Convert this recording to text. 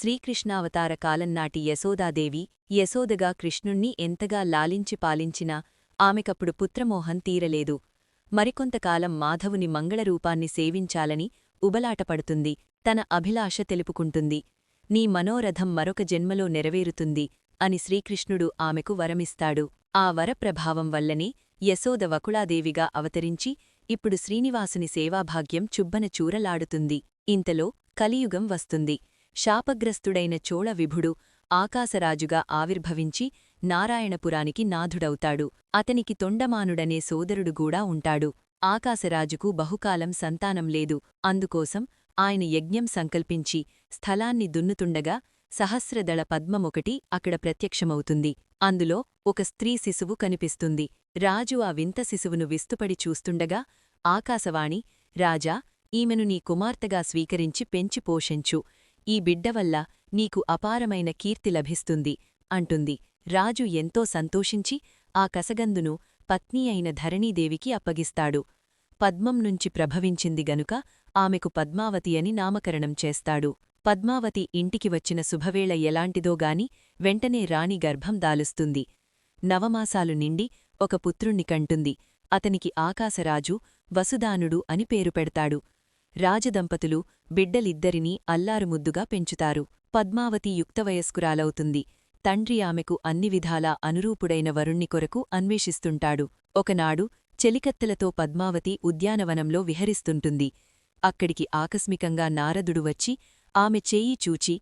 శ్రీకృష్ణావతార కాలంనాటి యశోదాదేవి యశోదగా కృష్ణుణ్ణి ఎంతగా లాలించి పాలించినా ఆమెకప్పుడు పుత్రమోహం తీరలేదు. మరికొంతకాలం మాధవుని మంగళరూపాన్ని సేవించాలని ఉబలాటపడుతుంది. తన అభిలాష తెలుపుకుంటుంది. నీ మనోరథం మరొక జన్మలో నెరవేరుతుంది అని శ్రీకృష్ణుడు ఆమెకు వరమిస్తాడు. ఆ వరప్రభావం వల్లనే యశోద వకుళాదేవిగా అవతరించి ఇప్పుడు శ్రీనివాసుని సేవాభాగ్యం చుబ్బన చూరలాడుతుంది. ఇంతలో కలియుగం వస్తుంది. శాపగ్రస్తుడైన చోళ విభుడు ఆకాశరాజుగా ఆవిర్భవించి నారాయణపురానికి నాథుడవుతాడు. అతనికి తొండమానుడనే సోదరుడుగూడా ఉంటాడు. ఆకాశరాజుకు బహుకాలం సంతానం లేదు. అందుకోసం ఆయన యజ్ఞం సంకల్పించి స్థలాన్ని దున్నుతుండగా సహస్రదళ పద్మమొకటి అక్కడ ప్రత్యక్షమవుతుంది. అందులో ఒక స్త్రీ శిశువు కనిపిస్తుంది. రాజు ఆ వింత శిశువును విస్తుపడి చూస్తుండగా ఆకాశవాణి, రాజా, ఈమెను నీ కుమార్తెగా స్వీకరించి పెంచి పోషించు. ఈ బిడ్డవల్ల నీకు అపారమైన కీర్తి లభిస్తుంది అంటుంది. రాజు ఎంతో సంతోషించి ఆ కసగందును పత్ని అయిన ధరణీదేవికి అప్పగిస్తాడు. పద్మం నుంచి ప్రభవించింది గనుక ఆమెకు పద్మావతి అని నామకరణం చేస్తాడు. పద్మావతి ఇంటికి వచ్చిన శుభవేళ ఎలాంటిదోగాని వెంటనే రాణి గర్భం దాలుస్తుంది. నవమాసాలు నిండి ఒక పుత్రుణ్ణి కంటుంది. అతనికి ఆకాశరాజు వసుదానుడు అని పేరు పెడతాడు. రాజదంపతులు బిడ్డలిద్దరినీ అల్లారుముద్దుగా పెంచుతారు. పద్మావతి యుక్తవయస్కురాలవుతుంది. తండ్రి ఆమెకు అన్ని విధాలా అనురూపుడైన వరుణ్ణి కొరకు అన్వేషిస్తుంటాడు. ఒకనాడు చెలికత్తెలతో పద్మావతి ఉద్యానవనంలో విహరిస్తుంటుంది. అక్కడికి ఆకస్మికంగా నారదుడు వచ్చి ఆమె చేయి చూచి